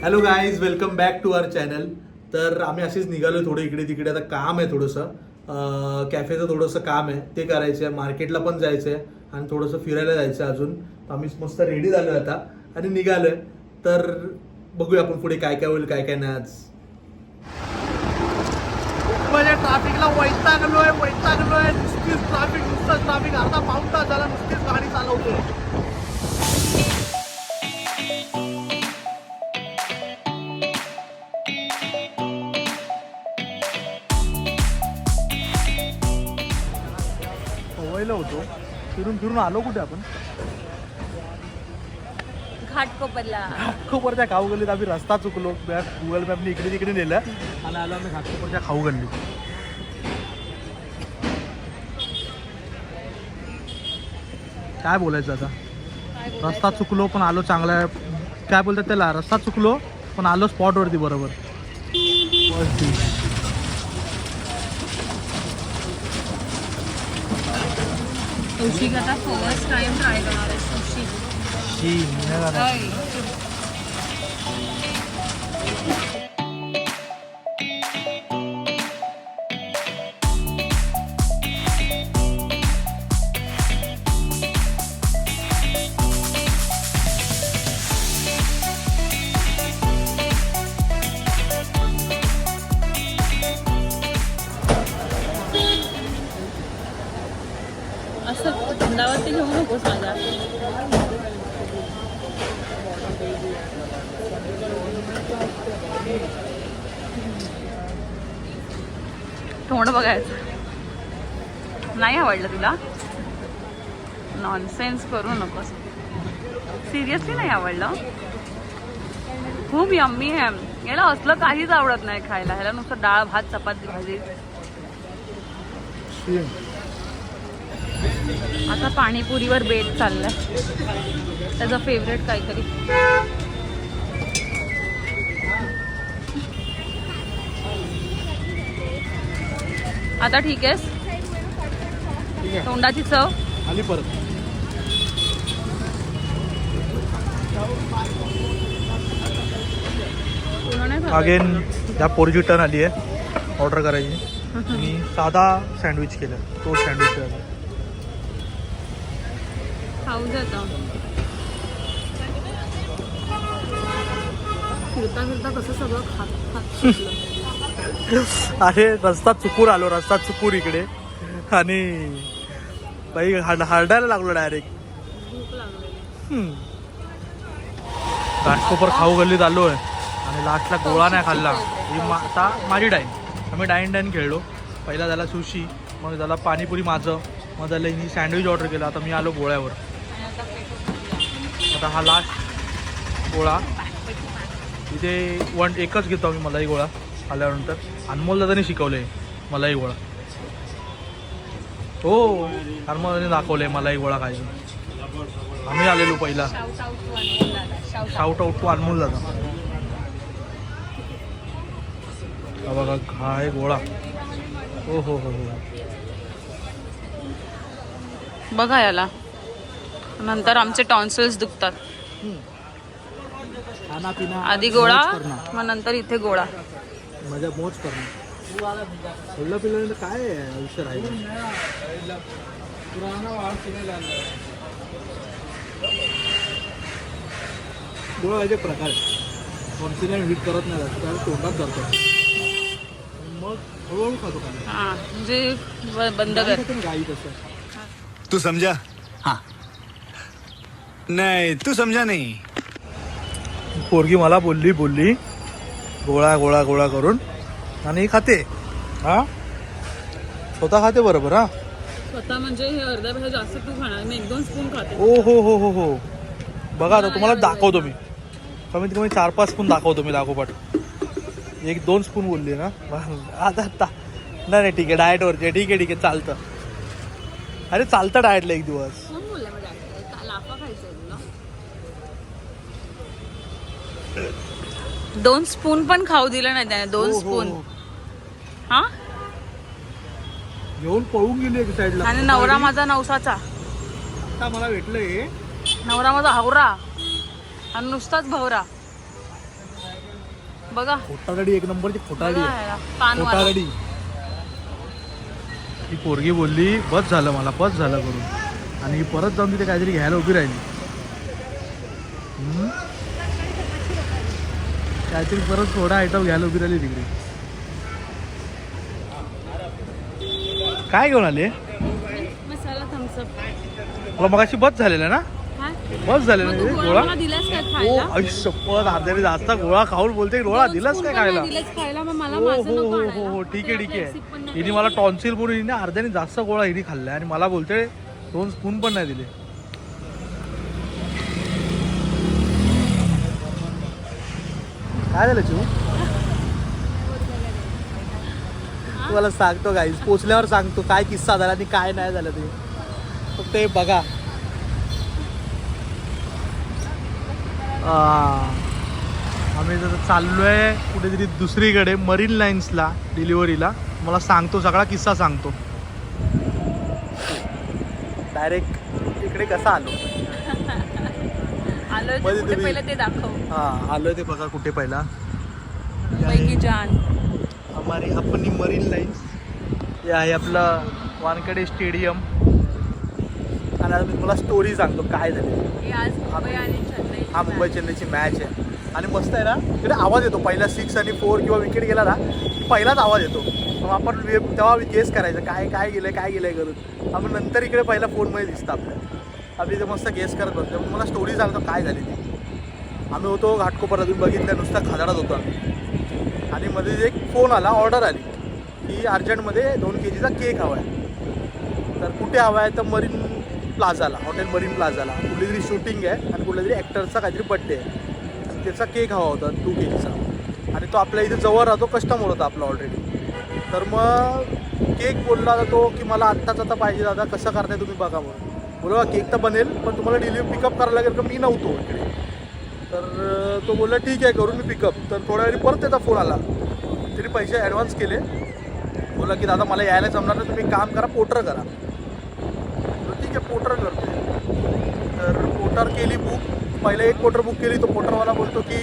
Hello guys, welcome back to our channel. तर आम्ही असेच निघालो थोडं इकडे तिकडे. आता काम आहे थोडंसं, कॅफेचं थोडंसं काम आहे, ते करायचं आहे. मार्केटला पण जायचं आहे आणि थोडंसं फिरायला जायचं आहे अजून. आम्ही मस्त रेडी झालो आता आणि निघालोय. तर बघूया आपण पुढे काय काय होईल, काय काय नाही. आज म्हणजे ट्रॅफिकला वैतागलोय नुसतीच ट्रॅफिक अर्धा पाऊण तास झाला नुसतीच गाडी चालवतोय. होतो फिरून फिरून आलो कुठे आपण, घाटकोपरच्या खाऊ गल्लीत. आम्ही रस्ता चुकलो, गुगल मॅपने इकडे तिकडे नेलं आणि आलो आम्ही घाटकोपरच्या खाऊ गल्लीत. काय बोलायचं आता, रस्ता चुकलो पण आलो चांगला. काय बोलतात त्याला, रस्ता चुकलो पण आलो स्पॉटवरती बरोबर. सुशी आता फर्स्ट टाइम ट्राय करणार आहे. सुशी असं तोंडावरती घेऊ नकोस माझ्या. तोंड बघायचं नाही आवडलं तुला? नॉनसेन्स करू नकोस. सिरियसली नाही आवडलं? खूप यम्मी आहे. याला असलं काहीच आवडत नाही खायला. ह्याला नुसतं डाळ भात चपाती भाजी. आता पाणीपुरीवर बेट चाललाय, त्याचा फेवरेट काहीतरी. आता ठीक आहेस? तोंडाची चव आली परत. अगेन या पोरची टर्न आली आहे ऑर्डर करायची. मी साधा सँडविच केलं, तो सँडविच केला. खाऊ जातं फिरता फिरता कसं सगळं खात अरे रस्ता चुकून आलो, रस्ता चुकून इकडे आणि बाई हार्डायला लागलो डायरेक्ट. भूक लागलेली. घाटकोपर खाऊ गल्लीत आलो आहे आणि लास्टला गोळा नाही खाल्ला. ही आता माझी डाईन. आम्ही डाईन खेळलो. पहिला झाला सुशी, मग झाला पाणीपुरी माझं, मग झालं ही सँडविच ऑर्डर केलं. आता मी आलो गोळ्यावर. आता हा लास्ट गोळा. इथे एकच घेतो आम्ही, मलाई गोळा. आल्यानंतर अनमोल दादाने शिकवले मलाई गोळा. हो, अनमोल दादाने दाखवले मलाई गोळा खायचं. आम्ही आलेलो पहिला. शाउट आउट टू अनमोल दादा. बघा काय गोळा. हो हो हो हो. बघा याला, नंतर आमचे टॉन्सिल्स दुखतात. आधी गोळा, मग नंतर इथे गोळा. मजा मोज करणं. खाल्लं पिल्ल्यानंतर काय आयुष्य राहिलं. गोळा याचे प्रकार कॉन्फिडंट हिट करत नाही, त्याला तोंडात जातो. मग हळूहळू खातो का. हां, म्हणजे बंद कर. गाई तसं. तू समझा? हाँ. नहीं, तू समझा नहीं. पोरगी मला बोलली गोळा गोळा गोळा करून आणि खाते. हा, स्वतः खाते बरोबर. हा, स्वतः म्हणजे हे अर्ध्यापेक्षा जास्त तू खाणार. मी 1-2 स्पून खाते. ओ हो हो हो हो. बघा आता तुम्हाला दाखवतो मी, कमीत कमी 4-5 स्पून दाखवतो मी दाखोपाठ. 1-2 स्पून बोलली ना. आता नाही ठीक आहे, डाएटवरती. ठीक आहे चालतं. अरे चालतं डाएटला एक दिवस. 2 स्पून पण खाऊ दिलं नाही त्याने. 2 स्पून. हा, घेऊन पळून गेली एक साईडला. आणि नवरा माझा नवसाचा. आता मला भेटलंय नवरा माझा हावरा आणि नुसताच भवरा. बघा खोटारडी एक नंबरची खोटारडी बघा आहे. याला, पानवाला. खोटारडी. ही पोरगी बोलली बस झालं मला, बस झालं करून. आणि ही परत जाऊन तिथे काहीतरी घ्यायला उभी राहिली. काहीतरी परत थोडा आयटम घ्यायला उभी राहिली तिकडे. काय घेऊन आले? मसाला थम्सअप. तुला मगाशी बस झालेला ना? बस झालेला ना गोळा? मला दिलास काय ओ खायला? शपथ, अर्ध्याने जास्त गोळा खाऊन बोलते गोळा दिलास काय खायला? दिलास खायला मग मला हो माझं हो नको हो आणायला. हो हो ठीक आहे ठीक Receipt आहे. पण नको. हिने मला टॉन्सिल म्हणून हिने अर्ध्याने जास्त गोळा हिने खाल्लाय आणि मला बोलते 2 स्पून पण नाही दिले. काय झालं चिऊ? तुम्हाला सांगतो गाईज, पोचल्यावर सांगतो काय किस्सा झाला आणि काय नाही झालं ते. फक्त हे बघा. आम्ही जर चाललोय कुठेतरी दुसरीकडे मरीन लाईन्सला डिलिव्हरीला. मला सांगतो सगळा किस्सा सांगतो. डायरेक्ट इकडे कसा आलो? आलोय ते मध्ये कुठे तुम्ही- पहिलं ते दाखव. हा आलोय ते बघा कुठे पहिला. मुंबई की जान. हमारी अपनी मरीन लाईन्स. हे आहे आपलं वानखेडे स्टेडियम. आणि आता मी तुम्हाला स्टोरी सांगतो काय झाली. हे आज मुंबई आणि चेन्नई. हा मुंबई चेन्नईची मॅच आहे आणि मस्त आहे ना. तिकडे आवाज येतो पहिला 6 आणि 4 किंवा विकेट गेला ना की पहिलाच आवाज येतो. मग आपण तेव्हा गेस करायचं काय काय गेलंय करून. आपण नंतर इकडे पहिला फोनमध्ये दिसतं आपल्या. आम्ही इथे मस्त गेस करत बसतो. मग मला स्टोरी सांगतो काय झाली ती. आम्ही होतो घाटकोपरला, तुम्ही बघितलं नुसतं खदाडात होतो आम्ही. आणि मध्ये एक फोन आला, ऑर्डर आली की अर्जंटमध्ये 2 kgचा केक हवा आहे. तर कुठे हवा आहे तर मरीन प्लाझाला, हॉटेल मरीन प्लाझाला. कुठली तरी शूटिंग आहे आणि कुठल्या तरी ॲक्टरचा काहीतरी बड्डे आहे. आणि त्याचा केक हवा होता 2 kgचा. आणि तो आपल्या इथे जवळ राहतो, कस्टमर होता आपला ऑलरेडी. तर मग केक बोलला तो की मला आत्ताच आता पाहिजे दादा, कसं करताय तुम्ही बघा. म्हणून बोलवा केक तर बनेल पण तुम्हाला डिलिव्हरी पिकअप करायला लागेल का. मी नव्हतो इकडे. तर तो बोलला ठीक आहे करून मी पिकअप. तर थोड्या वेळी परत त्याचा फोन आला. तरी पैसे ॲडव्हान्स केले. बोला की दादा मला यायला जमणार नाही, तुम्ही काम करा पोटर करा. तर ठीक आहे पोटर करतो. तर पोटर केली बुक. पहिला एक पोटर बुक केली. तो पोटरवाला बोलतो की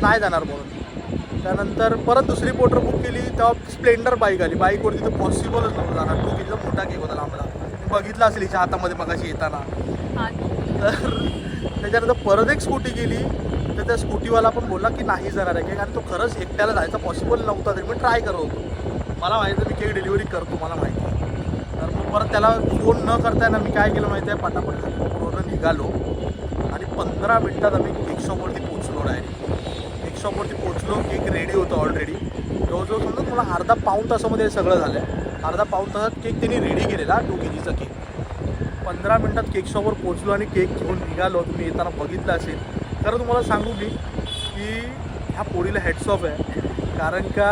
नाही जाणार म्हणून. त्यानंतर परत दुसरी पोटर बुक केली. तेव्हा स्प्लेंडर बाईक आली. बाईकवरती तर पॉसिबलच नव्हतं जाणार. 2 kgचा मोठा केक होता लांबला. बघितलं असेल हिच्या हातामध्ये मगाशी येताना. तर त्याच्यानंतर परत एक स्कूटी गेली. तर त्या स्कूटीवाला पण बोलला की नाही जाणार आहे केक. आणि तो खरंच एकट्याला जायचा पॉसिबल नव्हता. तरी मी ट्राय करत होतो. मला माहिती मी केक डिलिव्हरी करतो, मला माहिती. तर मग परत त्याला फोन न करता ना मी काय केलं माहिती आहे, पटापट घाटकोपरवरून निघालो. आणि 15 मिनटात आम्ही केक शॉपवरती पोचलो. डायरेक्ट केक शॉपवरती पोचलो. केक रेडी होतं ऑलरेडी. जवळजवळ समजा मला अर्धा पाऊण तासामध्ये सगळं झालं आहे. अर्धा पाऊण तासात केक त्यांनी रेडी केलेला 2 kgचा केक. 15 मिनटात केक शॉपवर पोचलो आणि केक घेऊन निघालो. तुम्ही येताना बघितलं असेल. खरं तुम्हाला सांगू मी की ह्या पोरीला हेड्स ऑफ आहे. कारण का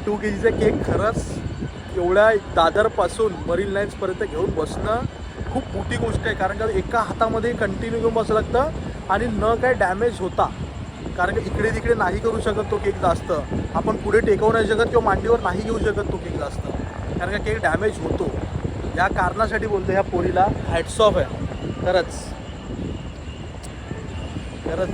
2 kgचा केक खरंच एवढ्या दादरपासून मरीन लाईन्सपर्यंत घेऊन बसणं खूप मोठी गोष्ट आहे. कारण का एका हातामध्ये कंटिन्यू घेऊन बसावं लागतं आणि न काय डॅमेज होता. कारण की इकडे तिकडे नाही करू शकत तो केक जास्त. आपण पुढे टेकवू नाही शकत किंवा मांडीवर नाही घेऊ शकत तो केक जास्त. कारण का केक डॅमेज होतो. या कारणासाठी बोलतो ह्या पोरीला हॅट्स ऑफ आहे. खरंच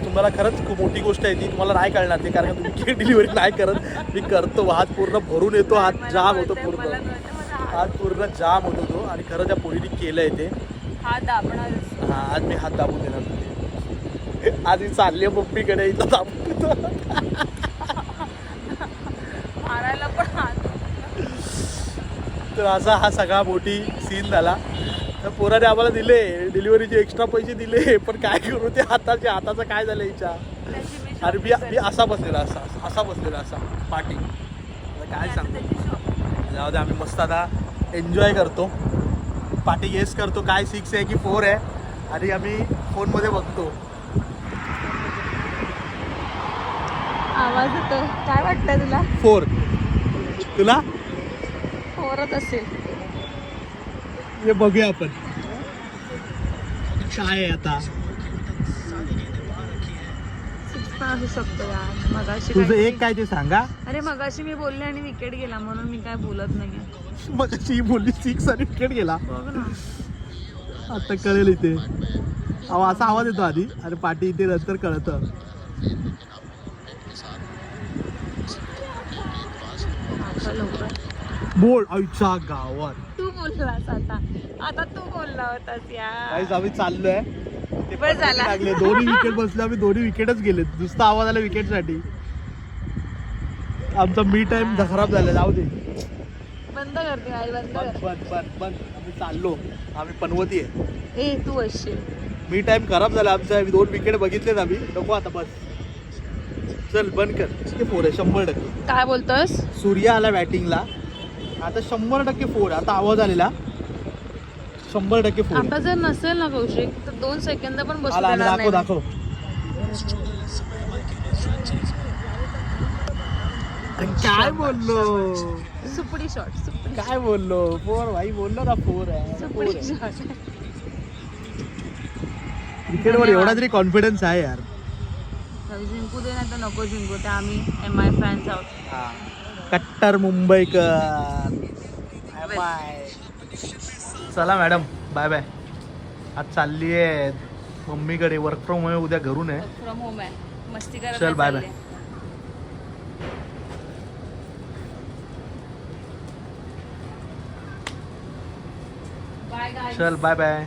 तुम्हाला खरंच खूप मोठी गोष्ट आहे ती. तुम्हाला नाही कळणार ते कारण तुम्ही केक डिलिव्हरी नाही करत. मी करतो. हात पूर्ण भरून येतो. हात जाम होतो पूर्ण. हात पूर्ण जाम होतो तो. आणि खरं त्या पोरीने केलं आहे ते. हात दाबणार. हां आज मी हात दाबून देणार. आज मी चालली आहे मम्मीकडे. इथं दाबून मारायला पण हात. तर असा हा सगळा मोठी सीन झाला. तर पोराने आम्हाला दिले डिलिव्हरीचे एक्स्ट्रा पैसे दिले. पण काय करू ते हाताचं काय झालं हिच्या. अरे मी असा बसलेला असा बसलेला असा पाठी. काय सांगतो जाऊ दे. आम्ही मस्त आता एन्जॉय करतो. पाठी गेस करतो काय 6 आहे की 4 आहे. आणि आम्ही फोनमध्ये बघतो. आवाज येतो. काय वाटतंय तुला? 4 तुला 4च असेल. हे बघूया आपण काय आहे आता. 6 पण असू शकतो यार. मगाशी तुझं काहीतरी- एक काय ते सांगा. अरे मगाशी मी बोलले आणि विकेट गेला म्हणून मी काय बोलत नाहीये. मग ही बोलली 6 आणि विकेट गेला. बघ ना. आता कळेल इथे. असा आवाज येतो आधी आणि पाठी इथे नंतर कळतं. बोल आईच्या गावात तू बोललास आता तू बोलला होतास यार. गाईस आम्ही चाललोय ते बरं पण झालं. लागले दोन्ही विकेट बसले आम्ही दोन्ही विकेटच गेले नुसता आवाज आला विकेट साठी आमचा मी टाइम खराब झाला जाऊ दे बंद करते आई बंद कर. बंद आम्ही चाललो आम्ही पनवती आहे ए तू अशी मी टाइम खराब झाला आमचा 2 विकेट बघितलेत आम्ही नको आता बस चल बंद कर ते 4 आहे 100%. काय बोलतोस? सूर्या आला बॅटिंगला आता 100% 4 आता आवाज आलेला 100% 4 आता जर नसेल ना कौशिक तर 2 सेकंद पण बसू आला देणार नाही. दाखव काय बोललो सुपडी शॉट काय बोललो 4 भाई बोललो ना 4 आहे सुपडी शॉट. क्रिकेटवर एवढा तरी कॉन्फिडन्स आहे यार जिंकू दे नाही तर नको जिंकू ते आम्ही MI फॅन्स आहोत. कट्टर मुंबईकर चला मॅडम बाय बाय आज चालली आहे मम्मीकडे वर्क फ्रॉम होम उद्या घरून आहे फ्रॉम होम आहे मस्ती करत चल, bye bye. बाय चल बाय बाय